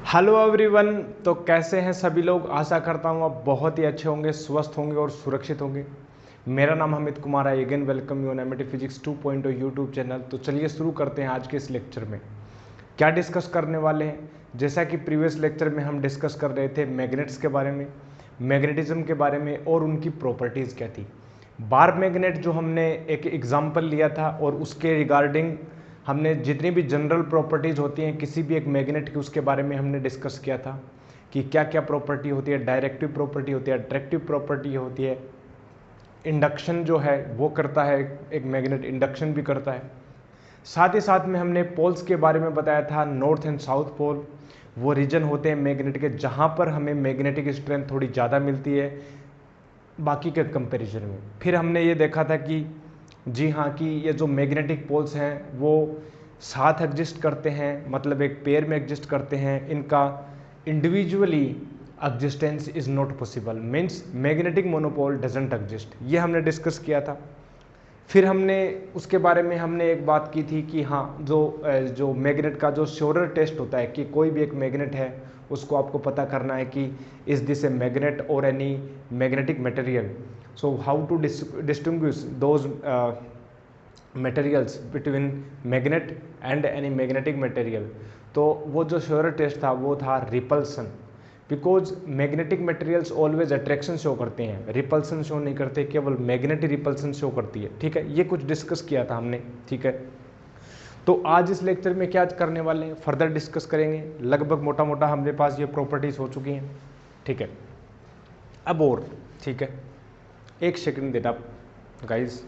Hello everyone. तो कैसे हैं सभी लोग। आशा करता हूँ आप बहुत ही अच्छे होंगे, स्वस्थ होंगे और सुरक्षित होंगे। मेरा नाम अमित कुमार है। Again welcome you on MAT physics 2.0 YouTube channel. तो चलिए शुरू करते हैं आज के इस लेक्चर में। क्या डिस्कस करने वाले हैं, जैसा कि प्रीवियस लेक्चर में हम डिस्कस कर रहे थे मैग्नेट्स के बारे में, मैग्नेटिज्म के बारे में और उनकी प्रॉपर्टीज़ क्या थी। बार मैग्नेट जो हमने एक एग्जाम्पल लिया था और उसके रिगार्डिंग हमने जितनी भी जनरल प्रॉपर्टीज़ होती हैं किसी भी एक मैग्नेट की उसके बारे में हमने डिस्कस किया था कि क्या क्या प्रॉपर्टी होती है। डायरेक्टिव प्रॉपर्टी होती है, अट्रैक्टिव प्रॉपर्टी होती है, इंडक्शन जो है वो करता है, एक मैग्नेट इंडक्शन भी करता है। साथ ही साथ में हमने पोल्स के बारे में बताया था, नॉर्थ एंड साउथ पोल वो रीजन होते हैं मैग्नेट के जहाँ पर हमें मैग्नेटिक स्ट्रेंथ थोड़ी ज़्यादा मिलती है बाकी के कंपैरिजन में। फिर हमने ये देखा था कि जी हाँ, कि ये जो मैग्नेटिक पोल्स हैं वो साथ एग्जिस्ट करते हैं, मतलब एक पेयर में एग्जिस्ट करते हैं। इनका individually existence is not possible, means magnetic monopole doesn't exist. ये हमने डिस्कस किया था। फिर हमने उसके बारे में हमने एक बात की थी कि हाँ, जो मैग्नेट का जो श्योरर टेस्ट होता है कि कोई भी एक मैग्नेट है उसको आपको पता करना है कि इज़ दिस ए मैग्नेट और any magnetic material. So how to distinguish those materials between magnet and any magnetic material. तो वो जो श्योरर टेस्ट था वो था repulsion, because magnetic materials always attraction show करते हैं, रिपल्सन शो नहीं करते, केवल मैग्नेटिक रिपल्सन शो करती है। ठीक है, ये कुछ डिस्कस किया था हमने। ठीक है, तो आज इस लेक्चर में क्या करने वाले हैं, फर्दर डिस्कस करेंगे। लगभग मोटा मोटा हमारे पास ये प्रॉपर्टीज हो चुकी हैं। ठीक है, अब और ठीक है, एक सेकंड देना गाइज।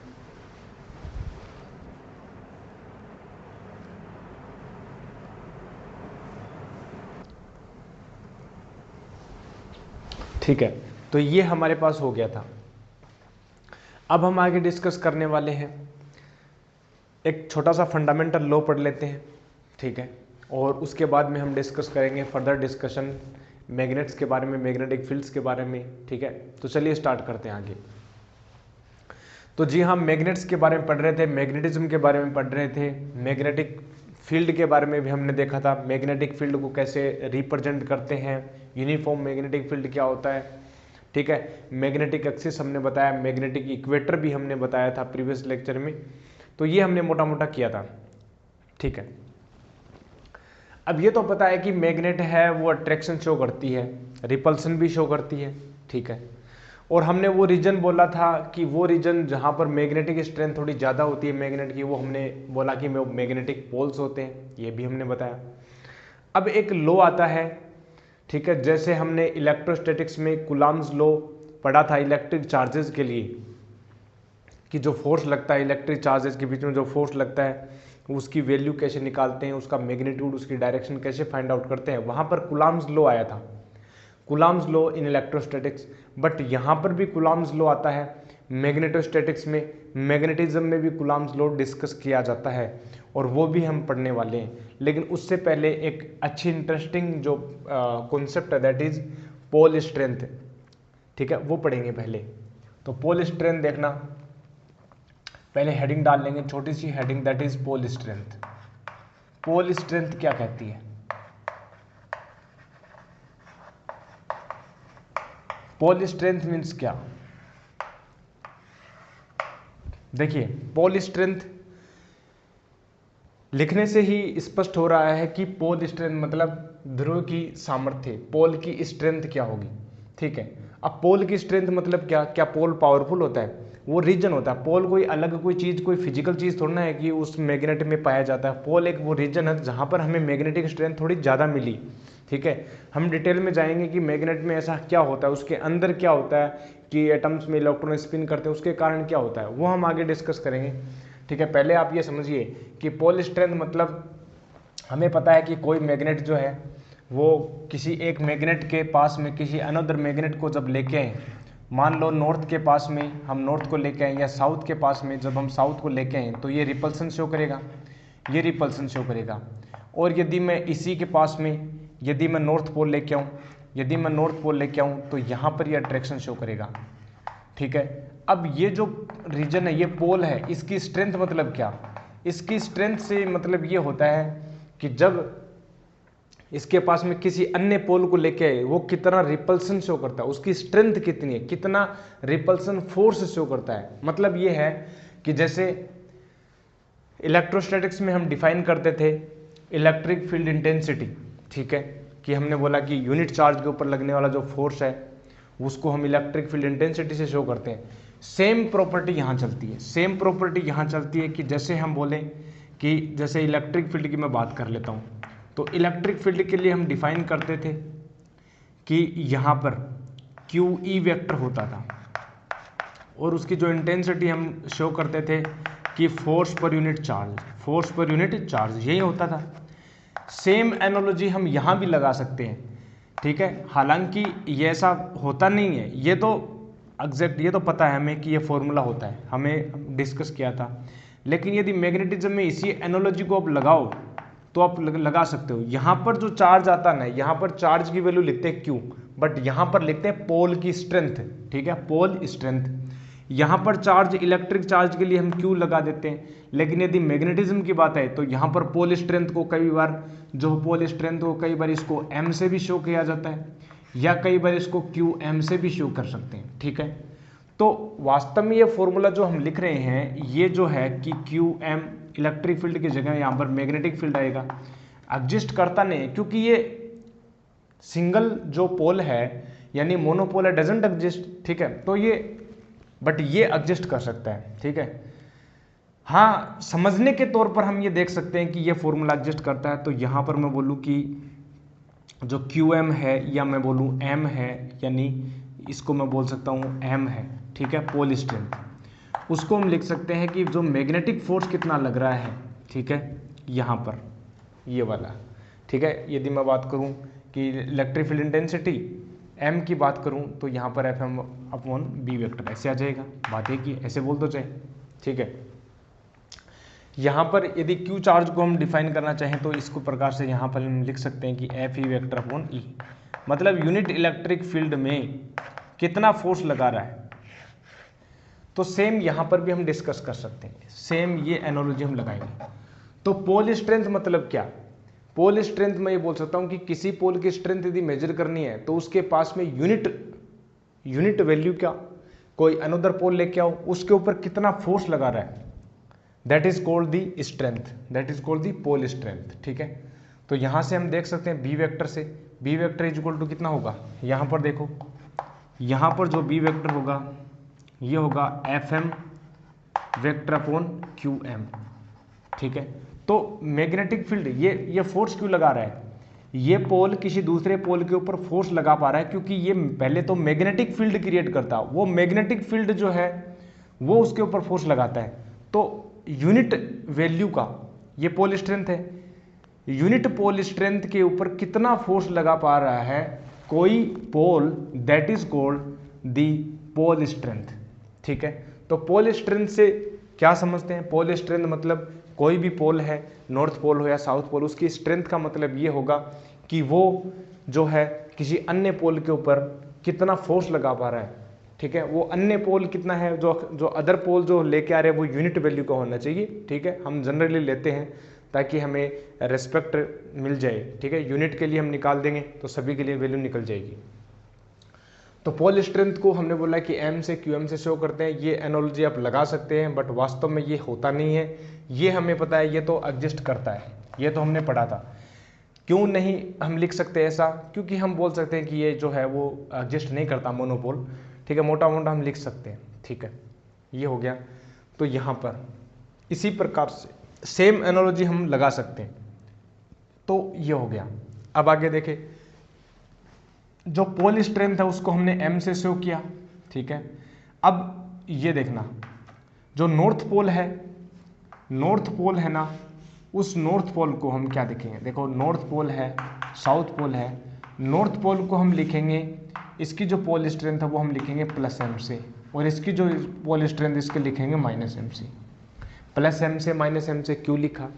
ठीक है, तो ये हमारे पास हो गया था। अब हम आगे डिस्कस करने वाले हैं, एक छोटा सा फंडामेंटल लॉ पढ़ लेते हैं। ठीक है, और उसके बाद में हम डिस्कस करेंगे फर्दर डिस्कशन मैग्नेट्स के बारे में, मैग्नेटिक फील्ड्स के बारे में। ठीक है, तो चलिए स्टार्ट करते हैं आगे। तो जी हाँ, मैग्नेट्स के बारे में पढ़ रहे थे, मैग्नेटिज्म के बारे में पढ़ रहे थे, मैग्नेटिक फील्ड के बारे में भी हमने देखा था, मैग्नेटिक फील्ड को कैसे रिप्रेजेंट करते हैं, यूनिफॉर्म मैग्नेटिक फील्ड क्या होता है। ठीक है, मैग्नेटिक एक्सिस हमने बताया, मैग्नेटिक इक्वेटर भी हमने बताया था प्रीवियस लेक्चर में। तो ये हमने मोटा मोटा किया था। ठीक है, अब ये तो पता है कि मैग्नेट है वो अट्रैक्शन शो करती है, रिपल्सन भी शो करती है। ठीक है, और हमने वो रीजन बोला था कि वो रीजन जहाँ पर मैग्नेटिक स्ट्रेंथ थोड़ी ज़्यादा होती है मैग्नेट की, वो हमने बोला कि मैग्नेटिक पोल्स होते हैं, ये भी हमने बताया। अब एक लॉ आता है, ठीक है, जैसे हमने इलेक्ट्रोस्टैटिक्स में कुलाम्स लॉ पढ़ा था इलेक्ट्रिक चार्जेस के लिए, कि जो फोर्स लगता है इलेक्ट्रिक चार्जेस के बीच में, जो फोर्स लगता है उसकी वैल्यू कैसे निकालते हैं, उसका मैग्नीट्यूड, उसकी डायरेक्शन कैसे फाइंड आउट करते हैं। वहाँ पर कुलाम्स लॉ आया था, Coulomb's law in electrostatics. But यहाँ पर भी कुलाम्स लॉ आता है मैग्नेटोस्टैटिक्स में, मैग्नेटिज्म में भी कुलाम्स लॉ डिस्कस किया जाता है और वो भी हम पढ़ने वाले हैं। लेकिन उससे पहले एक अच्छी इंटरेस्टिंग जो कॉन्सेप्ट है दैट इज पोल स्ट्रेंथ। ठीक है, वो पढ़ेंगे पहले। तो पोल स्ट्रेंथ देखना, पहले हेडिंग डाल लेंगे, छोटी सी heading, that is pole strength. Pole strength क्या कहती है? पोल स्ट्रेंथ मीन्स क्या? देखिए, पोल स्ट्रेंथ लिखने से ही स्पष्ट हो रहा है कि पोल स्ट्रेंथ मतलब ध्रुव की सामर्थ्य, पोल की स्ट्रेंथ क्या होगी। ठीक है, अब पोल की स्ट्रेंथ मतलब क्या? क्या पोल पावरफुल होता है? वो रीजन होता है। पोल कोई अलग कोई चीज़, कोई फिजिकल चीज़ थोड़ा ना है कि उस मैग्नेट में पाया जाता है। पोल एक वो रीजन है जहाँ पर हमें मैग्नेटिक स्ट्रेंथ थोड़ी ज़्यादा मिली। ठीक है, हम डिटेल में जाएंगे कि मैग्नेट में ऐसा क्या होता है, उसके अंदर क्या होता है कि एटम्स में इलेक्ट्रॉन स्पिन करते हैं, उसके कारण क्या होता है, वो हम आगे डिस्कस करेंगे। ठीक है, पहले आप ये समझिए कि पोल स्ट्रेंथ मतलब हमें पता है कि कोई मैग्नेट जो है वो किसी एक मैग्नेट के पास में किसी अनदर मैग्नेट को जब लेके आए, मान लो नॉर्थ के पास में हम नॉर्थ को लेके आए या साउथ के पास में जब हम साउथ को लेके आए, तो ये रिपल्सन शो करेगा, ये रिपल्सन शो करेगा। और यदि मैं इसी के पास में यदि मैं नॉर्थ पोल लेके आऊँ, यदि मैं नॉर्थ पोल लेके आऊँ तो यहाँ पर ये अट्रैक्शन शो करेगा। ठीक है, अब ये जो रीजन है, ये पोल है, इसकी स्ट्रेंथ मतलब क्या? इसकी स्ट्रेंथ से मतलब ये होता है कि जब इसके पास में किसी अन्य पोल को लेके आए, वो कितना रिपल्सन शो करता है, उसकी स्ट्रेंथ कितनी है, कितना रिपल्सन फोर्स शो करता है। मतलब ये है कि जैसे इलेक्ट्रोस्टैटिक्स में हम डिफाइन करते थे इलेक्ट्रिक फील्ड इंटेंसिटी, ठीक है, कि हमने बोला कि यूनिट चार्ज के ऊपर लगने वाला जो फोर्स है उसको हम इलेक्ट्रिक फील्ड इंटेंसिटी से शो करते हैं। सेम प्रॉपर्टी यहाँ चलती है, सेम प्रॉपर्टी यहाँ चलती है कि जैसे हम बोलें कि जैसे इलेक्ट्रिक फील्ड की मैं बात कर लेता हूँ, तो इलेक्ट्रिक फील्ड के लिए हम डिफाइन करते थे कि यहाँ पर क्यू ई वेक्टर होता था और उसकी जो इंटेंसिटी हम शो करते थे कि force per unit charge, force per unit charge, यही होता था। सेम एनालॉजी हम यहाँ भी लगा सकते हैं, ठीक है। हालांकि ये ऐसा होता नहीं है, ये तो एग्जैक्ट, ये तो पता है हमें कि ये फॉर्मूला होता है, हमें डिस्कस किया था। लेकिन यदि मैग्नेटिज्म में इसी एनालॉजी को आप लगाओ तो आप लगा सकते हो। यहाँ पर जो चार्ज आता ना, यहाँ पर चार्ज की वैल्यू लिखते हैं क्यू, बट यहाँ पर लिखते हैं पोल की स्ट्रेंथ, ठीक है, पोल स्ट्रेंथ। यहाँ पर चार्ज, इलेक्ट्रिक चार्ज के लिए हम क्यू लगा देते हैं, लेकिन यदि मैग्नेटिज्म की बात है तो यहाँ पर पोल स्ट्रेंथ को कई बार, जो पोल स्ट्रेंथ को कई बार इसको एम से भी शो किया जाता है या कई बार इसको क्यू एम से भी शो कर सकते हैं, ठीक है। तो वास्तव में ये फॉर्मूला जो हम लिख रहे हैं, ये जो है कि क्यू एम इलेक्ट्रिक फील्ड की जगह यहाँ पर मैग्नेटिक फील्ड आएगा, एग्जिस्ट करता नहीं है, क्योंकि ये सिंगल जो पोल है यानी मोनोपोल है, डजंट एग्जिस्ट, ठीक है। तो ये, बट ये एग्जिस्ट कर सकता है, ठीक है। हाँ, समझने के तौर पर हम ये देख सकते हैं कि ये फॉर्मूला एग्जिस्ट करता है। तो यहाँ पर मैं बोलूँ कि जो क्यू एम है या मैं बोलूँ एम है, यानी इसको मैं बोल सकता हूँ एम है, ठीक है, पोल स्ट्रेंथ, उसको हम लिख सकते हैं कि जो मैग्नेटिक फोर्स कितना लग रहा है, ठीक है, यहाँ पर ये वाला, ठीक है। यदि मैं बात करूँ कि इलेक्ट्रिक फील्ड इंटेंसिटी एम की बात करूँ तो यहाँ पर F M upon B vector ऐसे आ जाएगा, बात एक ही, ऐसे बोल दो चाहे, ठीक है। यहाँ पर यदि क्यू चार्ज को हम डिफाइन करना चाहें तो इसको प्रकार से यहाँ पर हम लिख सकते हैं कि एफ ई वेक्टर अपॉन ई, मतलब यूनिट इलेक्ट्रिक फील्ड में कितना फोर्स लगा रहा है। तो सेम यहाँ पर भी हम डिस्कस कर सकते हैं, सेम ये एनालॉजी हम लगाएंगे। तो पोल स्ट्रेंथ मतलब क्या? पोल स्ट्रेंथ मैं ये बोल सकता हूँ कि किसी पोल की स्ट्रेंथ यदि मेजर करनी है तो उसके पास में यूनिट वैल्यू क्या, कोई अनदर पोल लेके आओ, उसके ऊपर कितना फोर्स लगा रहा है, that is called the strength, that is called the pole strength, ठीक है। तो यहाँ से हम देख सकते हैं बी वेक्टर से, B vector is equal to कितना होगा, यहाँ पर देखो, यहाँ पर जो बी वेक्टर होगा ये होगा F M vector upon Q M, ठीक है। तो मैग्नेटिक फील्ड, ये फोर्स क्यों लगा रहा है, ये पोल किसी दूसरे पोल के ऊपर फोर्स लगा पा रहा है क्योंकि ये पहले तो मैग्नेटिक फील्ड क्रिएट करता, वो मैग्नेटिक फील्ड जो है वो उसके ऊपर फोर्स लगाता है। तो यूनिट वैल्यू का ये पोल स्ट्रेंथ है, यूनिट पोल स्ट्रेंथ के ऊपर कितना फोर्स लगा पा रहा है कोई pole, that is called the pole strength, ठीक है। तो पोल स्ट्रेंथ से क्या समझते हैं, पोल स्ट्रेंथ मतलब कोई भी पोल है, नॉर्थ पोल हो या साउथ पोल, उसकी स्ट्रेंथ का मतलब ये होगा कि वो जो है किसी अन्य पोल के ऊपर कितना फोर्स लगा पा रहा है, ठीक है। वो अन्य पोल कितना है, जो अदर पोल जो लेके आ रहे हैं वो यूनिट वैल्यू का होना चाहिए, ठीक है। हम जनरली लेते हैं ताकि हमें रेस्पेक्ट मिल जाए, ठीक है। यूनिट के लिए हम निकाल देंगे तो सभी के लिए वैल्यू निकल जाएगी। तो पोल स्ट्रेंथ को हमने बोला कि एम से क्यू एम से शो करते हैं, ये एनालॉजी आप लगा सकते हैं, बट वास्तव में ये होता नहीं है, ये हमें पता है, ये तो एग्जिस्ट करता है, ये तो हमने पढ़ा था। क्यों नहीं हम लिख सकते ऐसा, क्योंकि हम बोल सकते हैं कि ये जो है वो एग्जिस्ट नहीं करता मोनोपोल, ठीक है, मोटा मोटा हम लिख सकते हैं, ठीक है, ये हो गया। तो यहाँ पर इसी प्रकार से सेम एनालॉजी हम लगा सकते हैं, तो ये हो गया। अब आगे देखें, जो पोल स्ट्रेंथ है उसको हमने एम से शो किया, ठीक है। अब ये देखना, जो नॉर्थ पोल है, नॉर्थ पोल है ना, उस नॉर्थ पोल को हम क्या लिखेंगे, देखो नॉर्थ पोल है, साउथ पोल है, नॉर्थ पोल को हम लिखेंगे, इसकी जो पोल स्ट्रेंथ है वो हम लिखेंगे प्लस एम से, और इसकी जो पोल स्ट्रेंथ इसके लिखेंगे माइनस एम से। प्लस एम से माइनस एम से क्यों लिखा,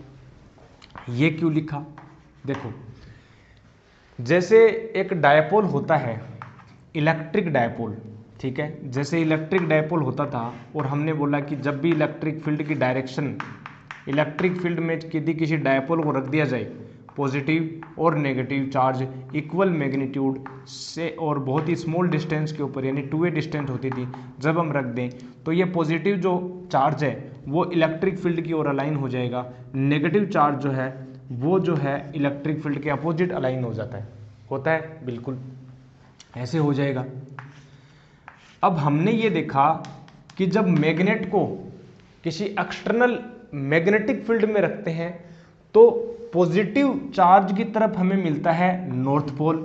ये क्यों लिखा, देखो जैसे एक डायपोल होता है, इलेक्ट्रिक डायपोल, ठीक है, जैसे इलेक्ट्रिक डायपोल होता था और हमने बोला कि जब भी इलेक्ट्रिक फील्ड की डायरेक्शन, इलेक्ट्रिक फील्ड में यदि किसी डायपोल को रख दिया जाए पॉजिटिव और नेगेटिव चार्ज इक्वल मैग्नीट्यूड से और बहुत ही स्मॉल डिस्टेंस के ऊपर यानी 2a डिस्टेंस होती थी, जब हम रख दें तो ये पॉजिटिव जो चार्ज है वो इलेक्ट्रिक फील्ड की ओर अलाइन हो जाएगा, नेगेटिव चार्ज जो है वो जो है इलेक्ट्रिक फील्ड के अपोजिट अलाइन हो जाता है, होता है बिल्कुल ऐसे हो जाएगा। अब हमने ये देखा कि जब मैग्नेट को किसी एक्सटर्नल मैग्नेटिक फील्ड में रखते हैं तो पॉजिटिव चार्ज की तरफ हमें मिलता है नॉर्थ पोल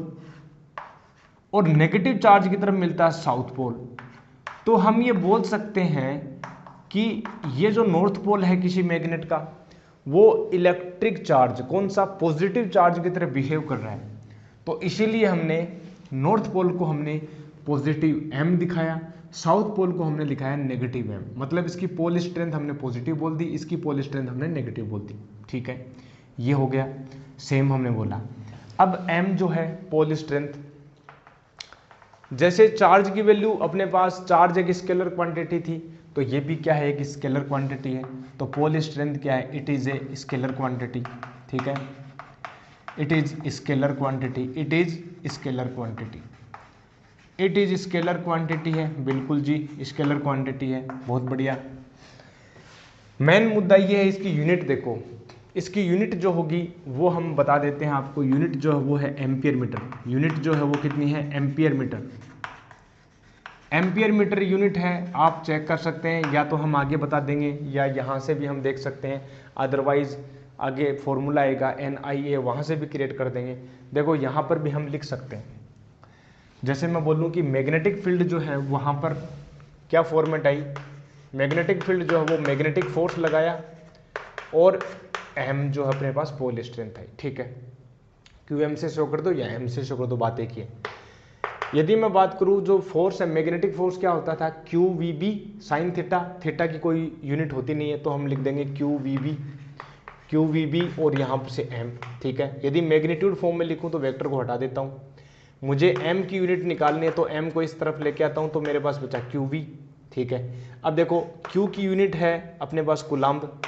और नेगेटिव चार्ज की तरफ मिलता है साउथ पोल। तो हम ये बोल सकते हैं कि ये जो नॉर्थ पोल है किसी मैग्नेट का वो इलेक्ट्रिक चार्ज कौन सा पॉजिटिव चार्ज की तरफ बिहेव कर रहा है, तो इसीलिए हमने नॉर्थ पोल को हमने पॉजिटिव m दिखाया, साउथ पोल को हमने दिखाया नेगेटिव m। मतलब इसकी पोल स्ट्रेंथ हमने पॉजिटिव बोल दी, इसकी पोल स्ट्रेंथ हमने नेगेटिव बोल दी। ठीक है, ये हो गया, सेम हमने बोला। अब m जो है पोल स्ट्रेंथ, जैसे चार्ज की वैल्यू अपने पास चार्ज एक स्केलर क्वांटिटी थी, तो ये भी क्या है, एक स्केलर क्वांटिटी है। तो पोल स्ट्रेंथ क्या है, it is a scalar quantity. ठीक है, it is scalar quantity, it is scalar quantity, it is scalar quantity है, बिल्कुल जी स्केलर क्वांटिटी है, बहुत बढ़िया। मेन मुद्दा ये है, इसकी यूनिट देखो, इसकी यूनिट जो होगी वो हम बता देते हैं आपको। यूनिट जो है वो है एम्पियर मीटर, यूनिट जो है वो कितनी है, ampere metre. Ampere metre unit है, आप चेक कर सकते हैं, या तो हम आगे बता देंगे या यहाँ से भी हम देख सकते हैं, अदरवाइज आगे फॉर्मूला आएगा NIA, वहाँ से भी क्रिएट कर देंगे। देखो यहाँ पर भी हम लिख सकते हैं, जैसे मैं बोलूँ कि मैग्नेटिक फील्ड जो है वहाँ पर क्या फॉर्मेट आई, मैग्नेटिक फील्ड जो है वो मैग्नेटिक फोर्स लगाया और m जो है अपने पास पोल स्ट्रेंथ है। ठीक है, QM से शो कर दो या m से शो कर दो, बात एक ही है। यदि मैं बात करूं जो फोर्स है, मैग्नेटिक फोर्स क्या होता था, QVB साइन थीटा, थीटा की कोई यूनिट होती नहीं है तो हम लिख देंगे QVB और यहाँ से m। ठीक है, यदि मैग्नीट्यूड फॉर्म में लिखूं तो वेक्टर को हटा देता हूँ, मुझे m की यूनिट निकालनी है तो m को इस तरफ लेके आता हूँ तो मेरे पास बचा QV। ठीक है, अब देखो Q की यूनिट है अपने पास कूलम्ब,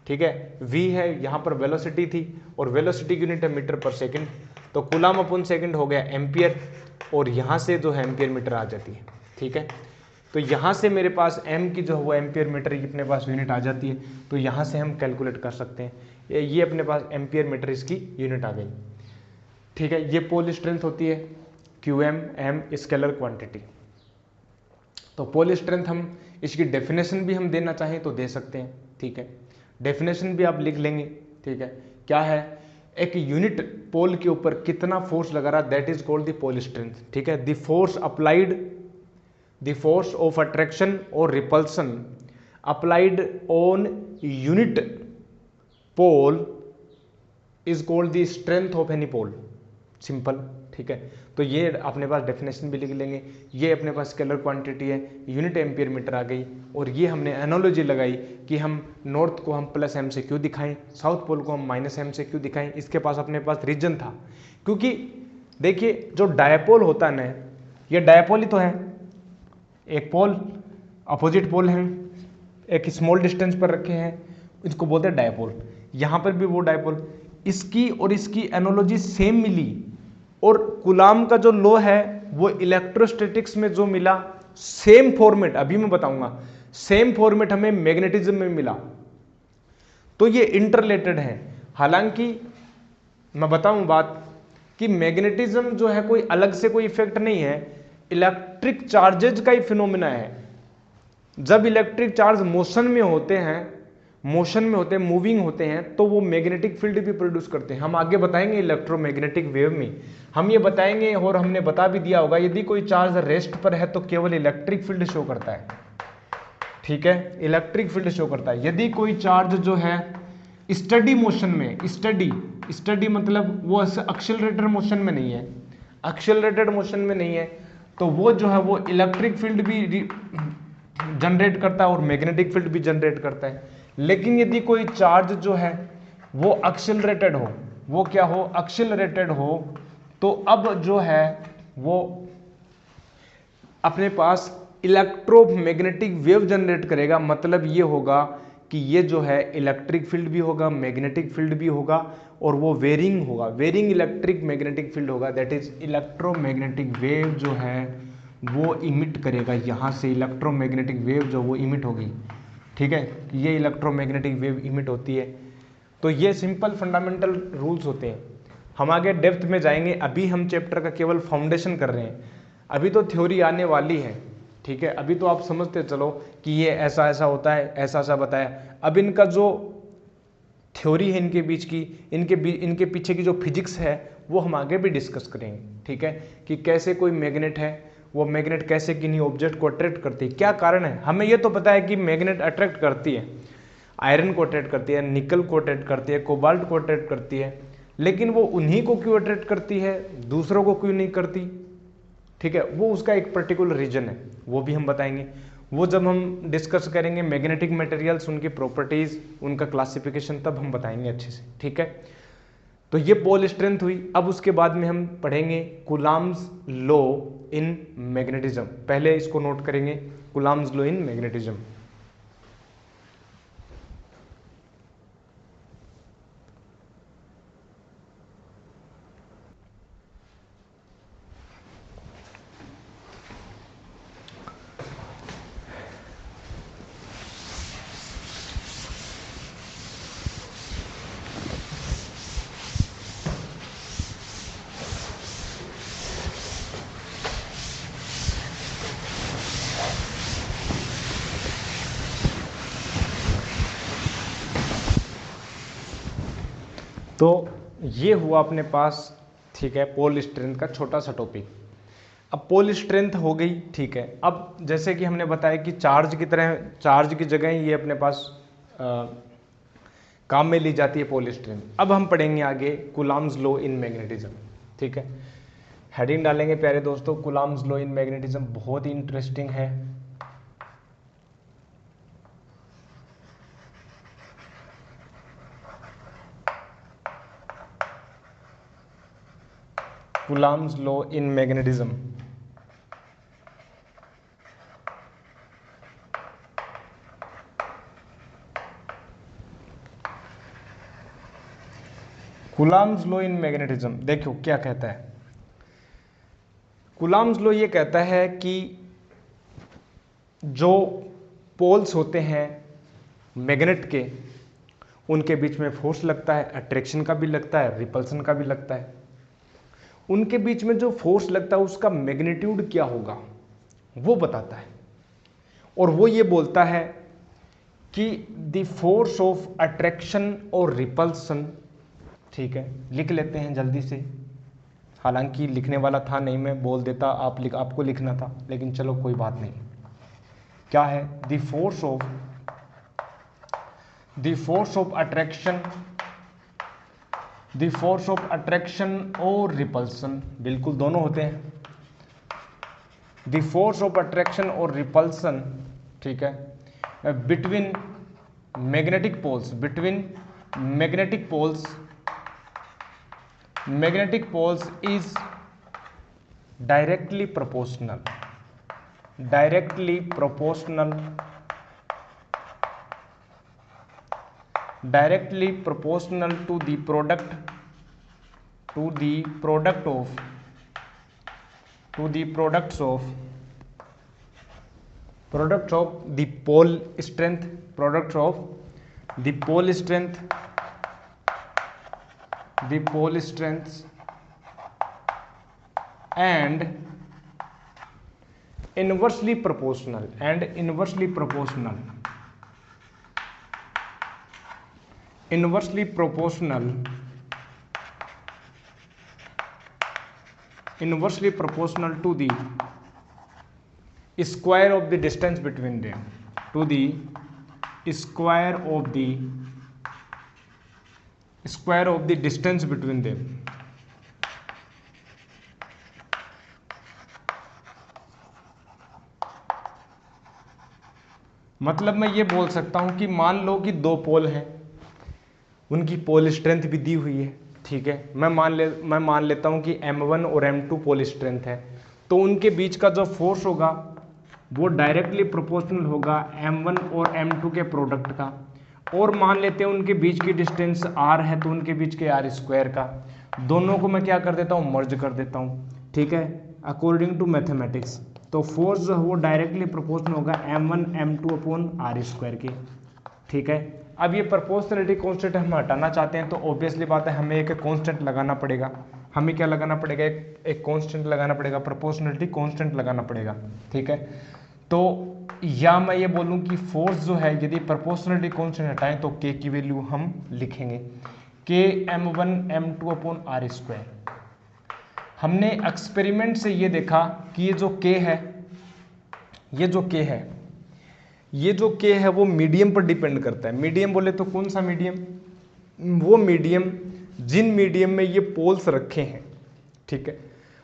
ठीक है, V है यहाँ पर वेलोसिटी थी और वेलोसिटी की यूनिट है मीटर पर सेकंड, तो कूलम्ब अपॉन सेकंड हो गया एम्पियर और यहाँ से जो है एम्पियर मीटर आ जाती है। ठीक है, तो यहाँ से मेरे पास m की जो है वो एम्पियर मीटर की अपने पास यूनिट आ जाती है, तो यहाँ से हम कैलकुलेट कर सकते हैं। ये अपने पास एम्पियर मीटर इसकी यूनिट आ गई। ठीक है, ये पोल स्ट्रेंथ होती है QM m स्केलर क्वांटिटी। तो पोल स्ट्रेंथ हम इसकी डेफिनेशन भी हम देना चाहें तो दे सकते हैं। ठीक है, डेफिनेशन भी आप लिख लेंगे। ठीक है, क्या है, एक यूनिट पोल के ऊपर कितना फोर्स लगा रहा, that is called the pole strength. ठीक है, the force applied, the force of attraction और repulsion applied on unit pole is called the strength of any pole, simple. ठीक है, तो ये अपने पास डेफिनेशन भी लिख लेंगे। ये अपने पास स्केलर क्वांटिटी है, यूनिट एम्पियर मीटर आ गई, और ये हमने एनालॉजी लगाई कि हम नॉर्थ को हम +m से क्यों दिखाएं, साउथ पोल को हम -m से क्यों दिखाएं। इसके पास अपने पास रीजन था, क्योंकि देखिए जो डायपोल होता है ना, ये डायपोल ही तो है, एक पोल अपोजिट पोल है, एक स्मॉल डिस्टेंस पर रखे हैं, इसको बोलते हैं डायपोल। यहाँ पर भी वो डायपोल, इसकी और इसकी एनालॉजी सेम मिली, और कूलम्ब का जो लॉ है वो इलेक्ट्रोस्टैटिक्स में जो मिला, सेम फॉर्मेट, अभी मैं बताऊंगा, सेम फॉर्मेट हमें मैग्नेटिज्म में मिला। तो ये इंटररिलेटेड है। हालांकि मैं बताऊं बात कि मैग्नेटिज्म जो है कोई अलग से कोई इफेक्ट नहीं है, इलेक्ट्रिक चार्जेज का ही फिनोमिना है। जब इलेक्ट्रिक चार्ज मोशन में होते हैं, मूविंग होते हैं, तो वो मैग्नेटिक फील्ड भी प्रोड्यूस करते हैं। हम आगे बताएंगे इलेक्ट्रोमैग्नेटिक वेव में, हम ये बताएंगे, और हमने बता भी दिया होगा, यदि कोई चार्ज रेस्ट पर है तो केवल इलेक्ट्रिक फील्ड शो करता है। ठीक है, इलेक्ट्रिक फील्ड शो करता है। यदि कोई चार्ज जो है स्टडी मोशन में, स्टडी मतलब वो एक्सेलरेटेड मोशन में नहीं है, एक्सेलरेटेड मोशन में नहीं है, तो वो जो है वो इलेक्ट्रिक फील्ड भी जनरेट करता है और मैग्नेटिक फील्ड भी जनरेट करता है। लेकिन यदि कोई चार्ज जो है वो एक्सेलरेटेड हो, वो क्या हो, एक्सेलरेटेड हो, तो अब जो है वो अपने पास इलेक्ट्रोमैग्नेटिक वेव जनरेट करेगा। मतलब ये होगा कि ये जो है इलेक्ट्रिक फील्ड भी होगा, मैग्नेटिक फील्ड भी होगा, और वो वेरिंग होगा, वेरिंग इलेक्ट्रिक मैग्नेटिक फील्ड होगा, दैट इज इलेक्ट्रोमैग्नेटिक वेव जो है वो इमिट करेगा यहाँ से, इलेक्ट्रोमैग्नेटिक वेव जो वो इमिट होगी, ठीक है, ये इलेक्ट्रोमैग्नेटिक वेव इमिट होती है। तो ये सिंपल फंडामेंटल रूल्स होते हैं। हम आगे डेप्थ में जाएंगे, अभी हम चैप्टर का केवल फाउंडेशन कर रहे हैं, अभी तो थ्योरी आने वाली है, ठीक है। अभी तो आप समझते चलो कि ये ऐसा ऐसा होता है, ऐसा ऐसा बताया। अब इनका जो थ्योरी है इनके बीच की, इनके पीछे की जो फिजिक्स है वो हम आगे भी डिस्कस करेंगे, ठीक है, कि कैसे कोई मैग्नेट है, वो मैग्नेट कैसे किन्हीं ऑब्जेक्ट को अट्रैक्ट करती है, क्या कारण है। हमें ये तो पता है कि मैग्नेट अट्रैक्ट करती है, आयरन को अट्रैक्ट करती है, निकल को अट्रैक्ट करती है, कोबाल्ट को अट्रैक्ट करती है, लेकिन वो उन्हीं को क्यों अट्रैक्ट करती है, दूसरों को क्यों नहीं करती, ठीक है, वो उसका एक पर्टिकुलर रीजन है, वो भी हम बताएंगे। वो जब हम डिस्कस करेंगे मैग्नेटिक मटेरियल्स, उनकी प्रॉपर्टीज, उनका क्लासिफिकेशन, तब हम बताएंगे अच्छे से, ठीक है। तो ये पोल स्ट्रेंथ हुई। अब उसके बाद में हम पढ़ेंगे कूलॉम्स लॉ इन मैग्नेटिज्म। पहले इसको नोट करेंगे, कूलॉम्स लॉ इन मैग्नेटिज्म। तो ये हुआ अपने पास, ठीक है, पोल स्ट्रेंथ का छोटा सा टॉपिक। अब पोल स्ट्रेंथ हो गई, ठीक है। अब जैसे कि हमने बताया कि चार्ज की तरह, चार्ज की जगह ये अपने पास काम में ली जाती है पोल स्ट्रेंथ। अब हम पढ़ेंगे आगे कूलॉम्स लॉ इन मैग्नेटिज्म, ठीक है। हेडिंग डालेंगे प्यारे दोस्तों, कूलॉम्स लॉ इन मैग्नेटिज्म, बहुत ही इंटरेस्टिंग है। Coulomb's law in magnetism. Coulomb's law in magnetism देखो क्या कहता है। कूलॉम्स लॉ ये कहता है कि जो पोल्स होते हैं मैग्नेट के, उनके बीच में फोर्स लगता है, अट्रैक्शन का भी लगता है, रिपल्सन का भी लगता है। उनके बीच में जो फोर्स लगता है उसका मैग्नीट्यूड क्या होगा वो बताता है, और वो ये बोलता है कि द फोर्स ऑफ अट्रैक्शन और रिपल्सन, ठीक है, लिख लेते हैं जल्दी से। हालांकि लिखने वाला था नहीं, मैं बोल देता, आपको लिखना था, लेकिन चलो कोई बात नहीं। क्या है, the force of attraction, the force of attraction और रिपल्सन, बिल्कुल दोनों होते हैं। द फोर्स ऑफ अट्रैक्शन और रिपल्सन, ठीक है, between magnetic poles, magnetic poles is directly proportional to the product of the pole strength, and inversely proportional to the square of the distance between them, distance between them। मतलब मैं ये बोल सकता हूं कि मान लो कि दो पोल हैं, उनकी पोल स्ट्रेंथ भी दी हुई है, ठीक है। मैं मान लेता हूं कि M1 और M2 पोल स्ट्रेंथ है, तो उनके बीच का जो फोर्स होगा वो डायरेक्टली प्रोपोर्शनल होगा M1 और M2 के प्रोडक्ट का, और मान लेते हैं उनके बीच की डिस्टेंस r है, तो उनके बीच के r स्क्वायर का, दोनों को मैं क्या कर देता हूँ, मर्ज कर देता हूँ, ठीक है, अकॉर्डिंग टू मैथमेटिक्स। तो फोर्स जो है वो डायरेक्टली प्रोपोर्शनल होगा m1 m2 upon r square के, ठीक है। अब ये प्रोपोर्शनलिटी कांस्टेंट हम हटाना चाहते हैं, तो ऑब्वियसली बात है हमें एक कांस्टेंट लगाना पड़ेगा। हमें क्या लगाना पड़ेगा, एक कांस्टेंट लगाना पड़ेगा, प्रोपोर्शनलिटी कांस्टेंट लगाना पड़ेगा, ठीक है। तो या मैं ये बोलूँ कि फोर्स जो है यदि प्रोपोर्शनलिटी कांस्टेंट हटाएं तो k की वैल्यू हम लिखेंगे k m1 m2 upon r square. हमने एक्सपेरिमेंट से ये देखा कि ये जो k है, ये जो k है वो मीडियम पर डिपेंड करता है। मीडियम बोले तो कौन सा मीडियम, वो मीडियम जिन मीडियम में ये पोल्स रखे हैं, ठीक है।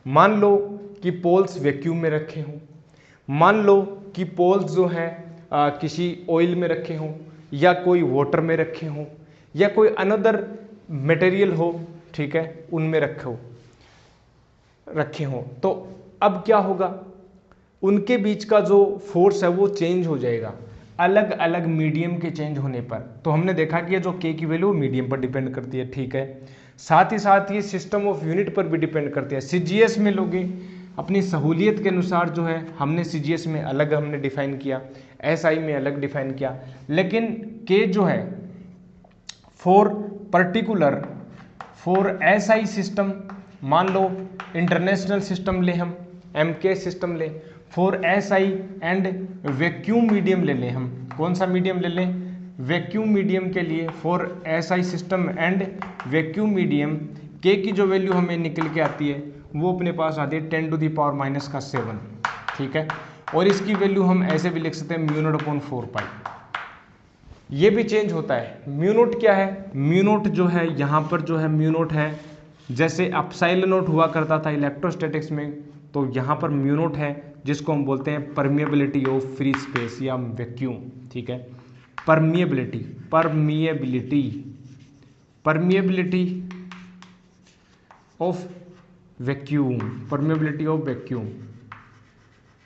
मान लो कि पोल्स वैक्यूम में रखे हों, मान लो कि पोल्स जो हैं किसी ऑयल में रखे हों, या कोई वाटर में रखे हों, या कोई अनदर मटेरियल हो, ठीक है, उनमें रखे हों, तो अब क्या होगा, उनके बीच का जो फोर्स है वो चेंज हो जाएगा अलग अलग मीडियम के चेंज होने पर। तो हमने देखा कि ये जो k की वैल्यू मीडियम पर डिपेंड करती है, ठीक है। साथ ही साथ ये सिस्टम ऑफ यूनिट पर भी डिपेंड करती है। CGS में लोगे अपनी सहूलियत के अनुसार जो है, हमने CGS में अलग हमने डिफाइन किया, SI में अलग डिफाइन किया, लेकिन k जो है फॉर SI सिस्टम, मान लो इंटरनेशनल सिस्टम ले हम, MK सिस्टम ले, for SI and vacuum medium ले लें हम, कौन सा मीडियम ले लें, वैक्यूम मीडियम के लिए for SI system and vacuum medium k की जो वैल्यू हमें निकल के आती है वो अपने पास आती है 10⁻⁻⁷, ठीक है। और इसकी वैल्यू हम ऐसे भी लिख सकते हैं μ0/4π। ये भी चेंज होता है। μ0 क्या है, μ0 जो है यहाँ पर जो है μ0 है, जैसे एप्सिलॉन नॉट हुआ करता था इलेक्ट्रोस्टैटिक्स में, तो यहाँ पर μ0 है जिसको हम बोलते हैं परमिएबिलिटी ऑफ फ्री स्पेस या वैक्यूम, ठीक है। परमिएबिलिटी ऑफ वैक्यूम,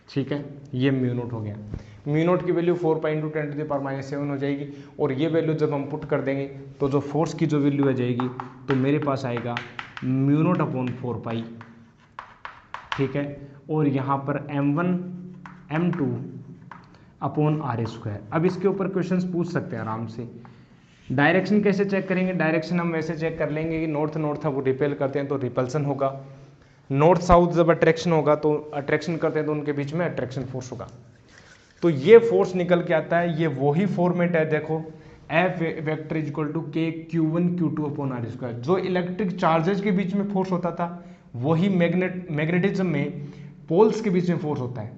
ठीक है, ये μ0 हो गया। μ0 की वैल्यू 4π × 10⁻⁷ हो जाएगी, और ये वैल्यू जब हम पुट कर देंगे तो जो फोर्स की जो वैल्यू आ जाएगी तो मेरे पास आएगा μ0/4π, ठीक है। और यहाँ पर m1 m2 upon r square. अब इसके ऊपर क्वेश्चंस पूछ सकते हैं आराम से। डायरेक्शन कैसे चेक करेंगे, डायरेक्शन हम वैसे चेक कर लेंगे कि नॉर्थ नॉर्थ वो रिपेल करते हैं तो रिपल्सन होगा, नॉर्थ साउथ जब अट्रैक्शन होगा तो अट्रैक्शन करते हैं तो उनके बीच में अट्रैक्शन फोर्स होगा। तो ये फोर्स निकल के आता है, ये वही फॉर्मेट है, देखो F vector equal to k q1 q2 upon r square. जो इलेक्ट्रिक चार्जेस के बीच में फोर्स होता था वही मैग्नेटिज्म में पोल्स के बीच में फोर्स होता है।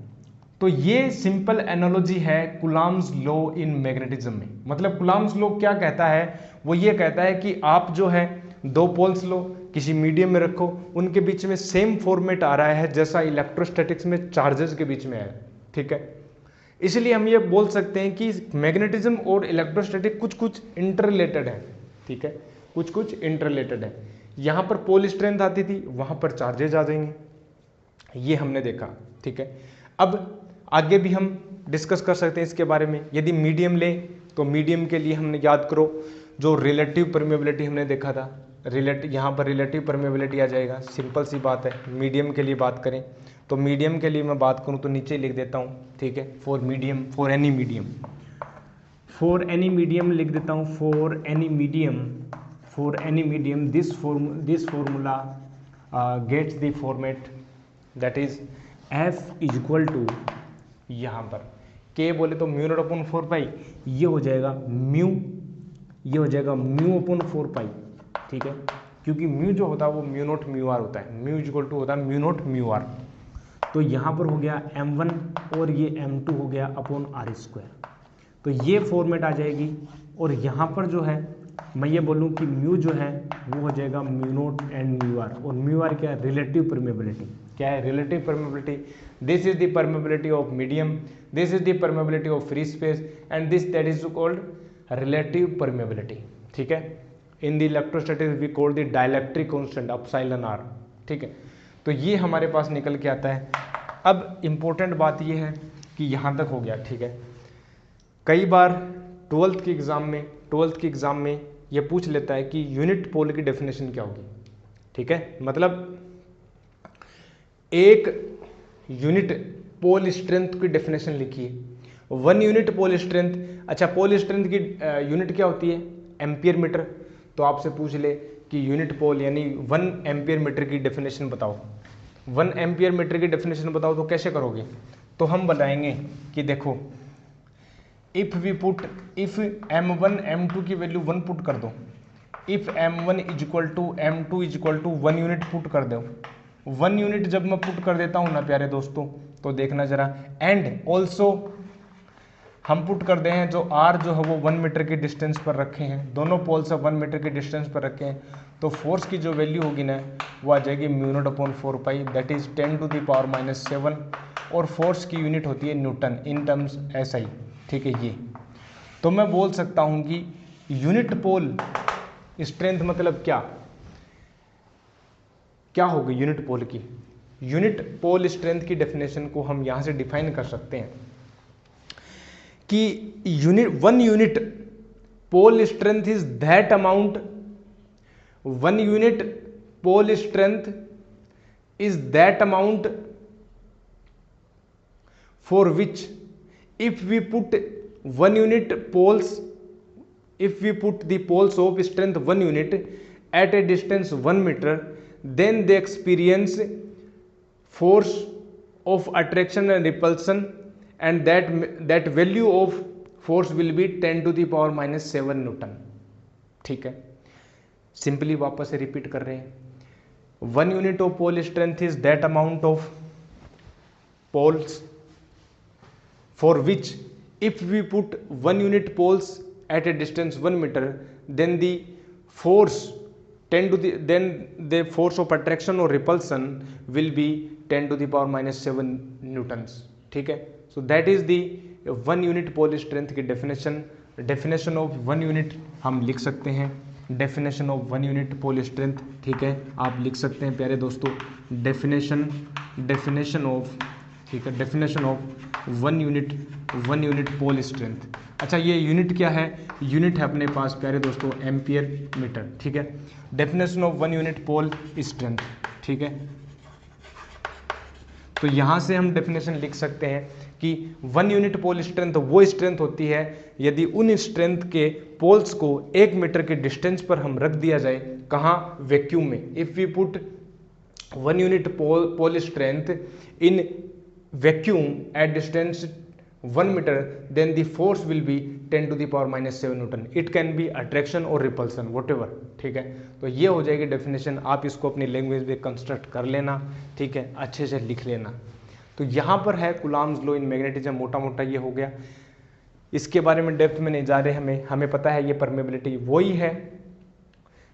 तो ये सिंपल एनालॉजी है कुलाम्स लॉ इन मैग्नेटिज्म में। मतलब कुलाम्स लॉ क्या कहता है, वो ये कहता है कि आप जो है दो पोल्स लो, किसी मीडियम में रखो, उनके बीच में सेम फॉर्मेट आ रहा है जैसा इलेक्ट्रोस्टैटिक्स में चार्जेस के बीच में है, ठीक है। इसलिए हम ये बोल सकते हैं कि मैग्नेटिज्म और इलेक्ट्रोस्टैटिक कुछ कुछ इंटररिलेटेड है, ठीक है, कुछ कुछ इंटररिलेटेड है। यहाँ पर पोल स्ट्रेंथ आती थी, वहाँ पर चार्जेज आ जाएंगे, ये हमने देखा, ठीक है। अब आगे भी हम डिस्कस कर सकते हैं इसके बारे में। यदि मीडियम ले तो मीडियम के लिए हमने याद करो जो रिलेटिव परमेबिलिटी हमने देखा था, यहाँ पर रिलेटिव परमेबिलिटी आ जाएगा, सिंपल सी बात है। मीडियम के लिए बात करें तो मीडियम के लिए मैं बात करूं तो नीचे लिख देता हूं, ठीक है, फॉर एनी मीडियम लिख देता हूं, for any medium this formula gets the format that is F is equal to, यहाँ पर K बोले तो μ0/4π, ये हो जाएगा μ/4π, ठीक है, क्योंकि म्यू जो होता है वो μ0 μr होता है, म्यू इज इक्वल टू होता है μ0 μr। तो यहाँ पर हो गया m1 और ये m2 हो गया अपॉन r स्क्वायर। तो ये फॉर्मेट आ जाएगी, और यहाँ पर जो है मैं ये बोलूँ कि म्यू जो है वो हो जाएगा μ0 एंड μr, और μr क्या है, रिलेटिव परमेबिलिटी। क्या है, relative permeability. This is the permeability of medium, this is the permeability of free space, and this that is called relative permeability, ठीक है। In the electrostatics we call the dielectric constant epsilon r, ठीक है। तो ये हमारे पास निकल के आता है। अब इम्पोर्टेंट बात ये है कि यहाँ तक हो गया, ठीक है। कई बार 12th के एग्ज़ाम में ट्वेल्थ के एग्जाम में ये पूछ लेता है कि यूनिट पोल की डेफिनेशन क्या होगी। ठीक है, मतलब एक यूनिट पोल स्ट्रेंथ की डेफिनेशन लिखिए। 1 यूनिट पोल स्ट्रेंथ, अच्छा पोल स्ट्रेंथ की यूनिट क्या होती है? Ampere metre. तो आपसे पूछ ले कि यूनिट पोल यानी 1 एम्पियर मीटर की डेफिनेशन बताओ, 1 एम्पियर मीटर की डेफिनेशन बताओ, तो कैसे करोगे? तो हम बताएंगे कि देखो, इफ m1 m2 की वैल्यू 1 पुट कर दो, if m1 is equal to m2 is equal to 1 unit put कर दो। 1 यूनिट जब मैं पुट कर देता हूं ना प्यारे दोस्तों, तो देखना जरा, एंड ऑल्सो हम पुट कर दे हैं जो r जो है वो 1 मीटर के डिस्टेंस पर रखे हैं, दोनों पोल से 1 मीटर के डिस्टेंस पर रखे हैं, तो फोर्स की जो वैल्यू होगी ना वो आ जाएगी μ0/4π, दैट इज 10⁻⁻⁷, और फोर्स की यूनिट होती है न्यूटन इन टर्म्स SI। ठीक है, ये तो मैं बोल सकता हूं कि यूनिट पोल स्ट्रेंथ मतलब क्या होगी यूनिट पोल की? यूनिट पोल स्ट्रेंथ की डेफिनेशन को हम यहां से डिफाइन कर सकते हैं कि 1 unit pole strength is that amount, 1 unit pole strength is that amount for which if we put 1 unit poles, if we put the poles of strength 1 unit at a distance 1 meter, then they experience force of attraction and repulsion, and that value of force will be 10⁻⁻⁷ Newton. ठीक है, simply वापस से repeat कर रहे हैं, 1 unit of pole strength is that amount of poles for which if we put 1 unit poles at a distance 1 meter, then the force then the force of attraction or repulsion will be 10⁻⁷ newtons। ठीक है, so that is the 1 unit pole strength की definition of 1 unit हम लिख सकते हैं, definition of 1 unit pole strength। ठीक है, आप लिख सकते हैं प्यारे दोस्तों, definition of, ठीक है, definition of 1 unit pole strength. अच्छा, ये यूनिट क्या है? यूनिट है अपने पास प्यारे दोस्तों एम्पियर मीटर। ठीक है, definition of 1 unit pole strength. ठीक है, तो यहां से हम डेफिनेशन लिख सकते हैं कि 1 यूनिट पोल स्ट्रेंथ वो स्ट्रेंथ होती है यदि उन स्ट्रेंथ के पोल्स को 1 मीटर के डिस्टेंस पर हम रख दिया जाए, कहाँ? वैक्यूम में। If we put 1 unit pole strength in vacuum at distance 1 meter, then the force will be 10⁻⁷ Newton. It can be attraction और रिपल्सन whatever। ठीक है, तो ये हो जाएगी डेफिनेशन, आप इसको अपनी लैंग्वेज में कंस्ट्रक्ट कर लेना। ठीक है, अच्छे से लिख लेना। तो यहाँ पर है कूलॉम्स लॉ इन मैग्नेटिज्म, मोटा मोटा ये हो गया, इसके बारे में डेप्थ में नहीं जा रहे, हमें पता है ये परमेबिलिटी वही है